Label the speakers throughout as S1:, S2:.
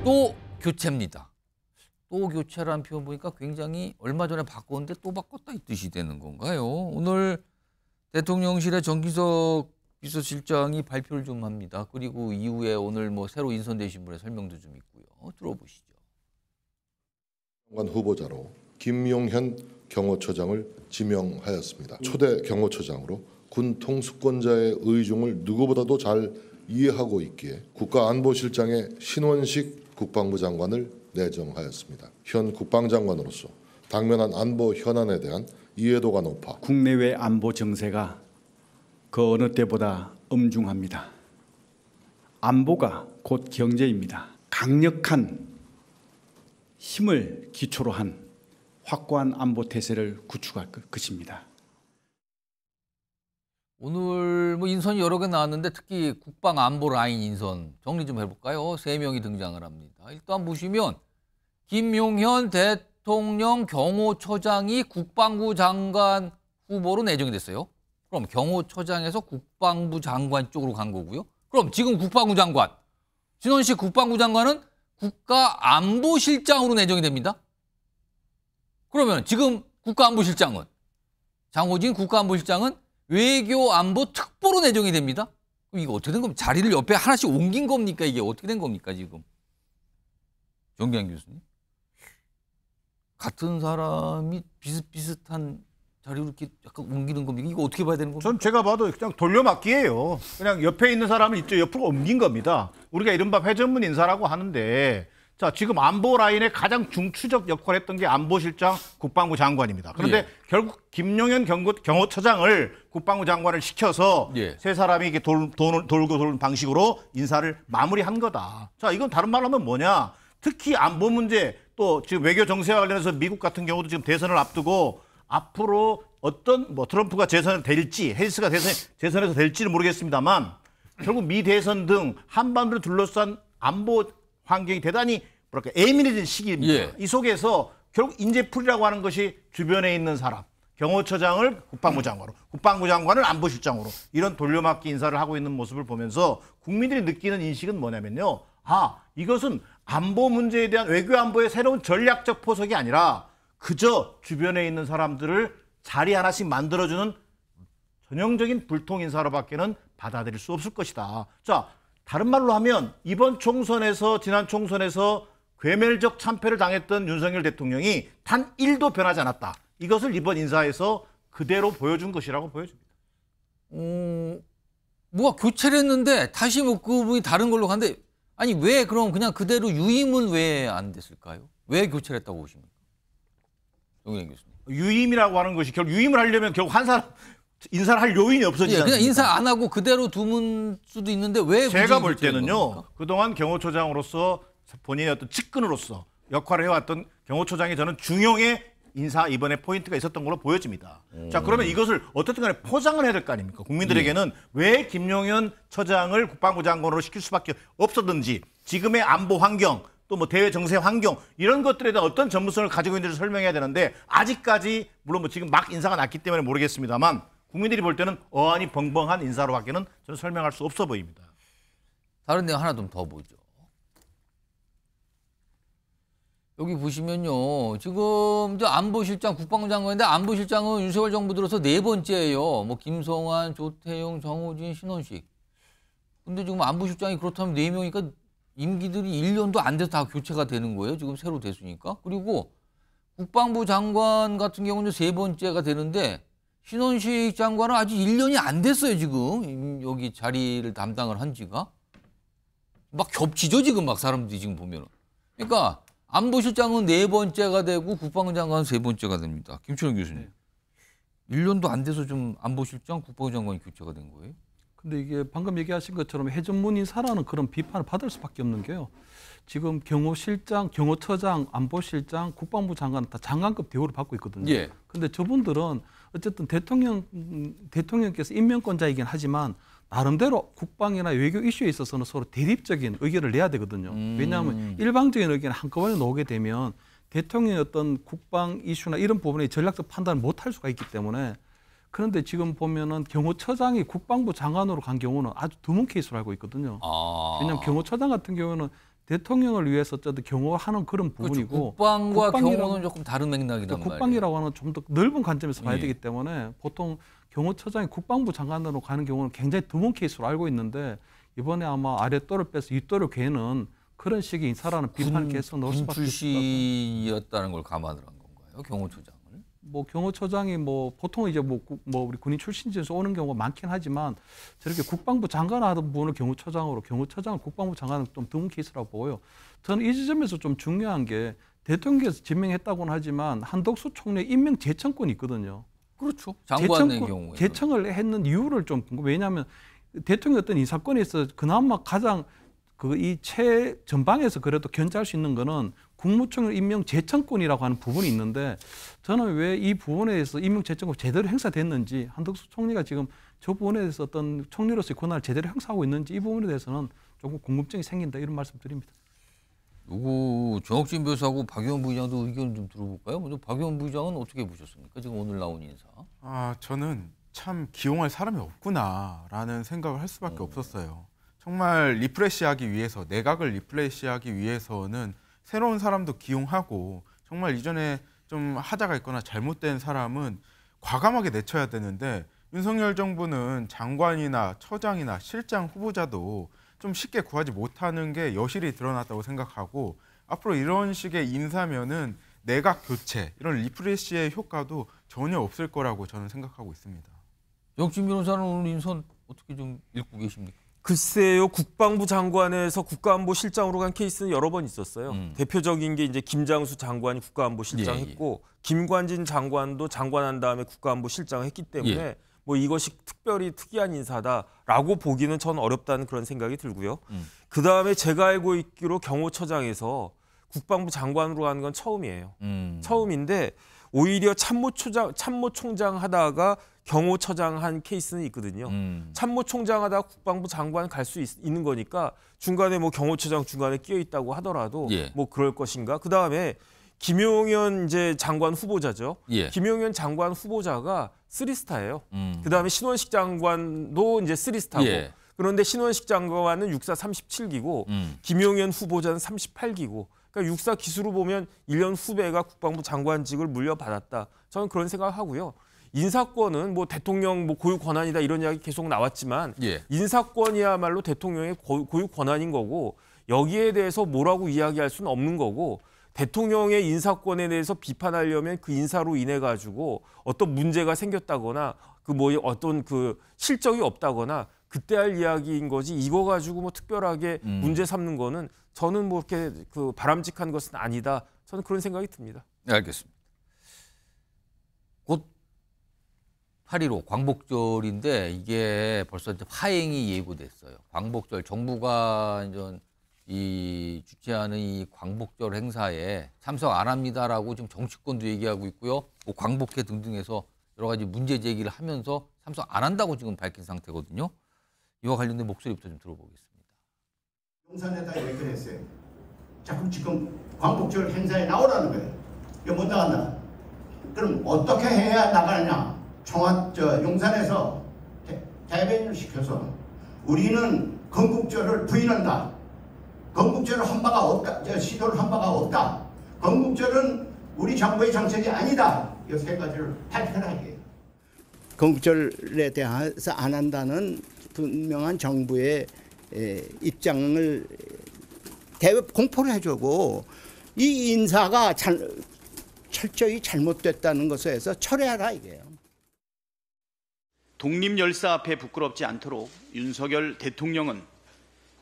S1: 또 교체입니다. 또 교체라는 표현 보니까 굉장히 얼마 전에 바꿨는데 또 바꿨다 이 뜻이 되는 건가요? 오늘 대통령실의 정기석 비서실장이 발표를 좀 합니다. 그리고 이후에 오늘 뭐 새로 인선되신 분의 설명도 좀 있고요. 들어보시죠.
S2: 장관 후보자로 김용현 경호처장을 지명하였습니다. 초대 경호처장으로 군 통수권자의 의중을 누구보다도 잘 이해하고 있기에 국가안보실장에 신원식 국방부 장관을 내정하였습니다. 현 국방장관으로서 당면한 안보 현안에 대한 이해도가 높아
S3: 국내외 안보 정세가 그 어느 때보다 엄중합니다. 안보가 곧 경제입니다. 강력한 힘을 기초로 한 확고한 안보 태세를 구축할 것입니다.
S1: 오늘 뭐 인선이 여러 개 나왔는데 특히 국방안보 라인 인선 정리 좀 해볼까요? 3명이 등장을 합니다. 일단 보시면 김용현 대통령 경호처장이 국방부 장관 후보로 내정이 됐어요. 그럼 경호처장에서 국방부 장관 쪽으로 간 거고요. 그럼 지금 국방부 장관, 신원식 국방부 장관은 국가안보실장으로 내정이 됩니다. 그러면 지금 국가안보실장은 장호진 국가안보실장은 외교안보 특보로 내정이 됩니다. 그럼 이거 어떻게 된 겁니까? 자리를 옆에 하나씩 옮긴 겁니까? 이게 어떻게 된 겁니까 지금? 정기환 교수님. 같은 사람이 비슷비슷한 자리로 이렇게 약간 옮기는 겁니까? 이거 어떻게 봐야 되는 겁니까?
S4: 전 제가 봐도 그냥 돌려막기예요. 그냥 옆에 있는 사람을 이쪽 옆으로 옮긴 겁니다. 우리가 이른바 회전문 인사라고 하는데 자 지금 안보 라인의 가장 중추적 역할을 했던 게 안보실장 국방부 장관입니다. 그런데
S1: 예.
S4: 결국 김용현 경호처장을 국방부 장관을 시켜서
S1: 예.
S4: 세 사람이 이렇게 돌고 도는 방식으로 인사를 마무리한 거다. 자 이건 다른 말로 하면 뭐냐. 특히 안보 문제 또 지금 외교 정세와 관련해서 미국 같은 경우도 지금 대선을 앞두고 앞으로 어떤 뭐 트럼프가 재선을 될지 해리스가 재선에서 될지는 모르겠습니다만 결국 미 대선 등 한반도를 둘러싼 안보 환경이 대단히 뭐랄까 예민해진 시기입니다.
S1: 예.
S4: 이 속에서 결국 인재풀이라고 하는 것이 주변에 있는 사람, 경호처장을 국방부 장관으로, 국방부 장관을 안보실장으로 이런 돌려막기 인사를 하고 있는 모습을 보면서 국민들이 느끼는 인식은 뭐냐면요. 아, 이것은 안보 문제에 대한 외교 안보의 새로운 전략적 포석이 아니라 그저 주변에 있는 사람들을 자리 하나씩 만들어주는 전형적인 불통 인사로밖에는 받아들일 수 없을 것이다. 자, 다른 말로 하면 이번 총선에서 지난 총선에서 괴멸적 참패를 당했던 윤석열 대통령이 단 1도 변하지 않았다. 이것을 이번 인사에서 그대로 보여준 것이라고 보여집니다.
S1: 뭐가 교체를 했는데 다시 뭐 그분이 다른 걸로 간데 아니 왜 그럼 그냥 그대로 유임은 왜 안 됐을까요? 왜 교체를 했다고 보십니까? 정의연 교수님.
S4: 유임이라고 하는 것이 결국 유임을 하려면 결국 한 사람 인사를 할 요인이 없어지지
S1: 예, 그냥
S4: 않습니까?
S1: 인사 안 하고 그대로 두면 수도 있는데 왜
S4: 제가
S1: 굳이
S4: 볼
S1: 교체를 했는
S4: 때는요.
S1: 겁니까?
S4: 그동안 경호처장으로서 본인의 어떤 측근으로서 역할을 해왔던 경호처장이 저는 중용의 인사 이번에 포인트가 있었던 걸로 보여집니다. 자 그러면 이것을 어떻든 간에 포장을 해야 될 거 아닙니까? 국민들에게는 왜 김용현 처장을 국방부 장관으로 시킬 수밖에 없었는지 지금의 안보 환경 또 뭐 대외 정세 환경 이런 것들에 대한 어떤 전문성을 가지고 있는지를 설명해야 되는데 아직까지 물론 뭐 지금 막 인사가 났기 때문에 모르겠습니다만 국민들이 볼 때는 어안이 벙벙한 인사로밖에는 저는 설명할 수 없어 보입니다.
S1: 다른 내용 하나 좀 더 보죠. 여기 보시면요. 지금 이제 안보실장, 국방부 장관인데 안보실장은 윤석열 정부 들어서 4번째예요. 뭐 김성환, 조태용, 정호진, 신원식. 근데 지금 안보실장이 그렇다면 4명이니까 임기들이 1년도 안 돼서 다 교체가 되는 거예요. 지금 새로 됐으니까. 그리고 국방부 장관 같은 경우는 3번째가 되는데 신원식 장관은 아직 1년이 안 됐어요. 지금 여기 자리를 담당을 한 지가. 막 겹치죠. 지금 막 사람들이 지금 보면은. 그러니까 안보실장은 4번째가 되고 국방부 장관은 3번째가 됩니다. 김철원 교수님. 1년도 안 돼서 좀 안보실장, 국방부 장관이 교체가 된 거예요?
S5: 근데 이게 방금 얘기하신 것처럼 해전문 인사라는 그런 비판을 받을 수밖에 없는 게요. 지금 경호실장, 경호처장, 안보실장, 국방부 장관 다 장관급 대우를 받고 있거든요.
S1: 예.
S5: 근데 저분들은 어쨌든 대통령께서 임명권자이긴 하지만 나름대로 국방이나 외교 이슈에 있어서는 서로 대립적인 의견을 내야 되거든요. 왜냐하면 일방적인 의견이 한꺼번에 나오게 되면 대통령의 어떤 국방 이슈나 이런 부분에 전략적 판단을 못 할 수가 있기 때문에 그런데 지금 보면은 경호처장이 국방부 장관으로 간 경우는 아주 드문 케이스로 알고 있거든요. 왜냐하면 경호처장 같은 경우는 대통령을 위해서 어쨌든 경호하는 그런 부분이고
S1: 그렇죠. 국방과
S5: 국방이라고-
S1: 경호는 조금 다른 맥락이란 말이에요.
S5: 국방이라고 하는 좀 더 넓은 관점에서 봐야
S1: 예.
S5: 되기 때문에 보통 경호처장이 국방부 장관으로 가는 경우는 굉장히 드문 케이스로 알고 있는데 이번에 아마 아랫도를 빼서 윗도를 괴는 그런 식의 인사라는 비판을 계속 넣을
S1: 군
S5: 수밖에 없을 것 같아요.
S1: 출신이었다는 걸 감안을 한 건가요? 경호처장을?
S5: 뭐 경호처장이 뭐 보통 이제 뭐 우리 군인 출신지에서 오는 경우가 많긴 하지만 저렇게 국방부 장관 하던 분을 경호처장으로 경호처장을 국방부 장관은 좀 드문 케이스라고 보고요. 저는 이 지점에서 좀 중요한 게 대통령께서 지명했다고는 하지만 한덕수 총리 임명 제청권이 있거든요.
S1: 그렇죠. 장관의 경우에.
S5: 제청을 했는 이유를 좀 궁금해요. 왜냐하면 대통령 어떤 인사권에 있어 그나마 가장 이 최전방에서 그래도 견제할 수 있는 거는 국무총리 임명 제청권이라고 하는 부분이 있는데 저는 왜 이 부분에 대해서 임명 제청권이 제대로 행사됐는지 한덕수 총리가 지금 저 부분에 대해서 어떤 총리로서의 권한을 제대로 행사하고 있는지 이 부분에 대해서는 조금 궁금증이 생긴다 이런 말씀 드립니다.
S1: 누구 정혁진 변호사하고 박용원 부의장도 의견 좀 들어볼까요? 먼저 박용원 부의장은 어떻게 보셨습니까? 지금 오늘 나온 인사.
S6: 저는 참 기용할 사람이 없구나라는 생각을 할 수밖에 없었어요. 정말 리프레시하기 위해서, 내각을 리프레시하기 위해서는 새로운 사람도 기용하고 정말 이전에 좀 하자가 있거나 잘못된 사람은 과감하게 내쳐야 되는데 윤석열 정부는 장관이나 처장이나 실장 후보자도 좀 쉽게 구하지 못하는 게 여실히 드러났다고 생각하고 앞으로 이런 식의 인사면은 내각 교체, 이런 리프레시의 효과도 전혀 없을 거라고 저는 생각하고 있습니다.
S1: 정혁진 변호사는 오늘 인선 어떻게 좀 읽고 계십니까?
S7: 글쎄요, 국방부 장관에서 국가안보실장으로 간 케이스는 여러 번 있었어요. 대표적인 게 이제 김장수 장관이 국가안보실장
S1: 예, 예.
S7: 했고 김관진 장관도 장관한 다음에 국가안보실장을 했기 때문에
S1: 예.
S7: 뭐 이것이 특별히 특이한 인사다라고 보기는 전 어렵다는 그런 생각이 들고요. 그 다음에 제가 알고 있기로 경호처장에서 국방부 장관으로 가는 건 처음이에요. 처음인데 오히려 참모총장 하다가 경호처장 한 케이스는 있거든요. 참모총장 하다가 국방부 장관 갈 수 있는 거니까 중간에 뭐 경호처장 중간에 끼어 있다고 하더라도
S1: 예.
S7: 뭐 그럴 것인가. 그 다음에 김용현 이제 장관 후보자죠.
S1: 예.
S7: 김용현 장관 후보자가 3스타예요. 그 다음에 신원식 장관도 이제 3스타고.
S1: 예.
S7: 그런데 신원식 장관은 육사 37기고 김용현 후보자는 38기고. 그러니까 육사 기수로 보면 1년 후배가 국방부 장관직을 물려받았다. 저는 그런 생각을 하고요. 인사권은 뭐 대통령 뭐 고유 권한이다 이런 이야기 계속 나왔지만
S1: 예.
S7: 인사권이야말로 대통령의 고유 권한인 거고 여기에 대해서 뭐라고 이야기할 수는 없는 거고 대통령의 인사권에 대해서 비판하려면 그 인사로 인해 가지고 어떤 문제가 생겼다거나 그 뭐 어떤 그 실적이 없다거나 그때 할 이야기인 거지 이거 가지고 뭐 특별하게 문제 삼는 거는 저는 뭐 이렇게 그 바람직한 것은 아니다. 저는 그런 생각이 듭니다.
S1: 네, 알겠습니다. 곧 8.15 광복절인데 이게 벌써 이제 파행이 예고됐어요. 광복절 정부가 이제 이 주최하는 이 광복절 행사에 참석 안 합니다라고 지금 정치권도 얘기하고 있고요. 뭐 광복회 등등해서 여러 가지 문제 제기를 하면서 참석 안 한다고 지금 밝힌 상태거든요. 이와 관련된 목소리부터 좀 들어보겠습니다.
S8: 용산에다 얘기를 했어요. 자꾸 지금 광복절 행사에 나오라는 거예요. 이거 못 나간다. 그럼 어떻게 해야 나가느냐? 용산에서 대변을 시켜서 우리는 건국절을 부인한다. 건국절을 한 바가 없다. 시도를 한 바가 없다. 건국절은 우리 정부의 정책이 아니다. 이 세 가지를 발표하게. 건국절에 대해서 안 한다는 분명한 정부의 입장을 공포를 해주고 이 인사가 철저히 잘못됐다는 것에서 철회하라 이게요.
S9: 독립열사 앞에 부끄럽지 않도록 윤석열 대통령은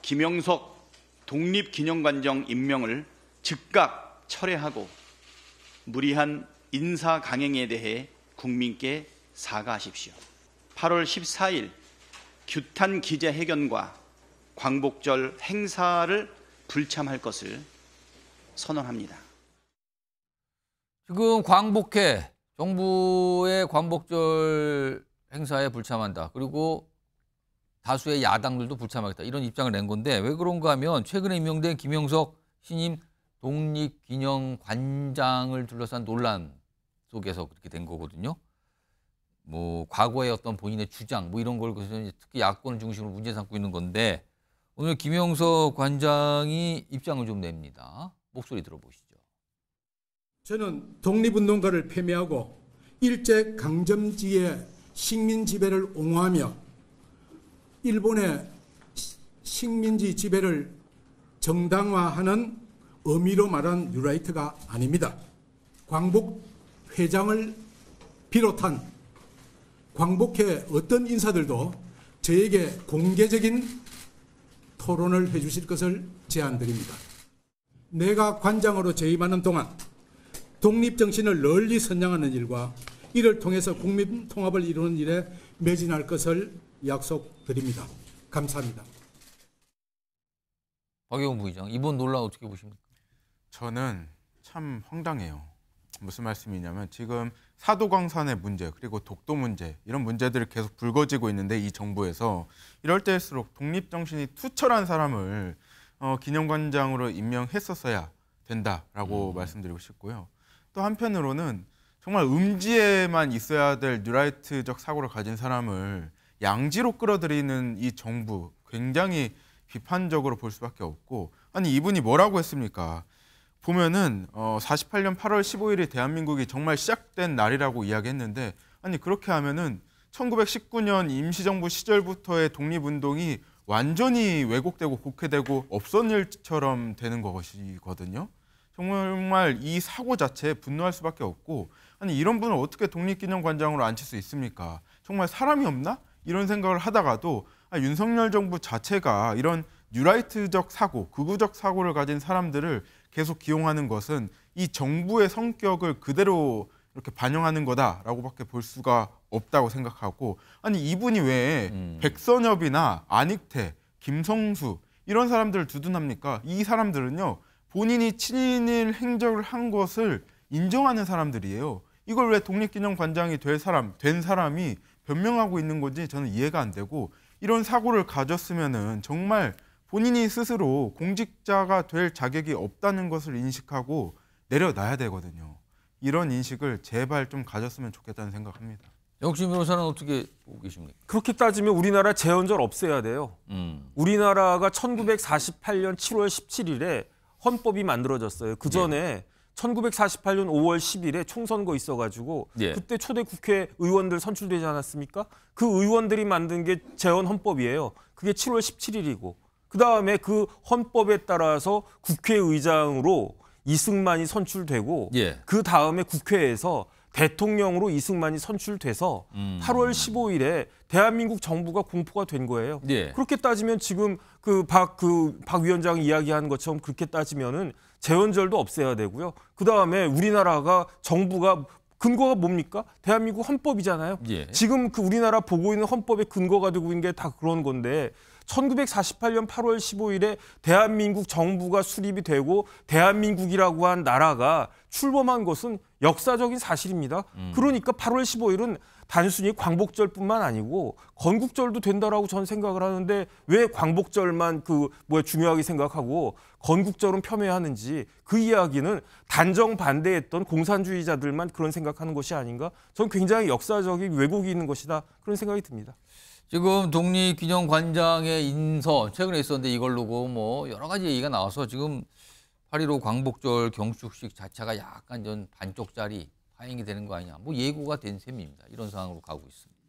S9: 김영석 독립기념관장 임명을 즉각 철회하고 무리한 인사 강행에 대해 국민께 사과하십시오. 8월 14일 규탄 기자회견과 광복절 행사를 불참할 것을 선언합니다.
S1: 지금 광복회, 정부의 광복절 행사에 불참한다. 그리고 다수의 야당들도 불참하겠다. 이런 입장을 낸 건데 왜 그런가 하면 최근에 임명된 김영석 신임 독립기념관장을 둘러싼 논란 속에서 그렇게 된 거거든요. 뭐 과거의 어떤 본인의 주장 뭐 이런 걸 특히 야권을 중심으로 문제 삼고 있는 건데 오늘 김영석 관장이 입장을 좀 냅니다. 목소리 들어보시죠.
S10: 저는 독립운동가를 폐매하고 일제 강점지의 식민 지배를 옹호하며 일본의 식민지 지배를 정당화하는 의미로 말한 뉴라이트가 아닙니다. 광복 회장을 비롯한 광복회 어떤 인사들도 저에게 공개적인 토론을 해주실 것을 제안드립니다. 내가 관장으로 재임하는 동안 독립정신을 널리 선양하는 일과 이를 통해서 국민 통합을 이루는 일에 매진할 것을 약속드립니다. 감사합니다.
S1: 박영훈 부의장, 이번 논란 어떻게 보십니까?
S6: 저는 참 황당해요. 무슨 말씀이냐면 지금 사도광산의 문제 그리고 독도 문제 이런 문제들이 계속 불거지고 있는데 이 정부에서 이럴 때일수록 독립정신이 투철한 사람을 기념관장으로 임명했었어야 된다라고 말씀드리고 싶고요. 또 한편으로는 정말 음지에만 있어야 될 뉴라이트적 사고를 가진 사람을 양지로 끌어들이는 이 정부 굉장히 비판적으로 볼 수밖에 없고 아니 이분이 뭐라고 했습니까? 보면은 48년 8월 15일이 대한민국이 정말 시작된 날이라고 이야기했는데 아니 그렇게 하면은 1919년 임시정부 시절부터의 독립운동이 완전히 왜곡되고 곡해되고 없던 일처럼 되는 것이거든요. 정말 이 사고 자체에 분노할 수밖에 없고 아니 이런 분을 어떻게 독립기념관장으로 앉힐 수 있습니까? 정말 사람이 없나? 이런 생각을 하다가도 윤석열 정부 자체가 이런 뉴라이트적 사고, 극우적 사고를 가진 사람들을 계속 기용하는 것은 이 정부의 성격을 그대로 이렇게 반영하는 거다라고밖에 볼 수가 없다고 생각하고 아니 이분이 왜 백선엽이나 안익태, 김성수 이런 사람들을 두둔합니까? 이 사람들은요 본인이 친일 행적을 한 것을 인정하는 사람들이에요. 이걸 왜 독립기념관장이 된 사람이 변명하고 있는 건지 저는 이해가 안 되고 이런 사고를 가졌으면은 정말 본인이 스스로 공직자가 될 자격이 없다는 것을 인식하고 내려놔야 되거든요. 이런 인식을 제발 좀 가졌으면 좋겠다는 생각합니다.
S1: 영신 변호사는 어떻게 보고 계십니까?
S7: 그렇게 따지면 우리나라 재헌절 없애야 돼요. 우리나라가 1948년 7월 17일에 헌법이 만들어졌어요. 그 전에 1948년 5월 10일에 총선거 있어가지고 그때 초대 국회의원들 선출되지 않았습니까? 그 의원들이 만든 게 재헌 헌법이에요. 그게 7월 17일이고 그 다음에 그 헌법에 따라서 국회의장으로 이승만이 선출되고 그 다음에 국회에서 대통령으로 이승만이 선출돼서 8월 15일에 대한민국 정부가 공포가 된 거예요. 그렇게 따지면 지금 박 위원장이 이야기한 것처럼 그렇게 따지면은 재헌절도 없애야 되고요. 그 다음에 우리나라가 정부가 근거가 뭡니까? 대한민국 헌법이잖아요. 지금 그 우리나라 보고 있는 헌법의 근거가 되고 있는 게 다 그런 건데 1948년 8월 15일에 대한민국 정부가 수립이 되고 대한민국이라고 한 나라가 출범한 것은 역사적인 사실입니다. 그러니까 8월 15일은 단순히 광복절뿐만 아니고 건국절도 된다라고 저는 생각을 하는데 왜 광복절만 중요하게 생각하고 건국절은 폄훼하는지 그 이야기는 단정 반대했던 공산주의자들만 그런 생각하는 것이 아닌가? 저는 굉장히 역사적인 왜곡이 있는 것이다 그런 생각이 듭니다.
S1: 지금 독립기념관장의 인선 최근에 있었는데 이걸 두고 뭐 여러 가지 얘기가 나와서 지금 8.15 광복절 경축식 자체가 약간 좀 반쪽짜리 파행이 되는 거 아니냐. 뭐 예고가 된 셈입니다. 이런 상황으로 가고 있습니다.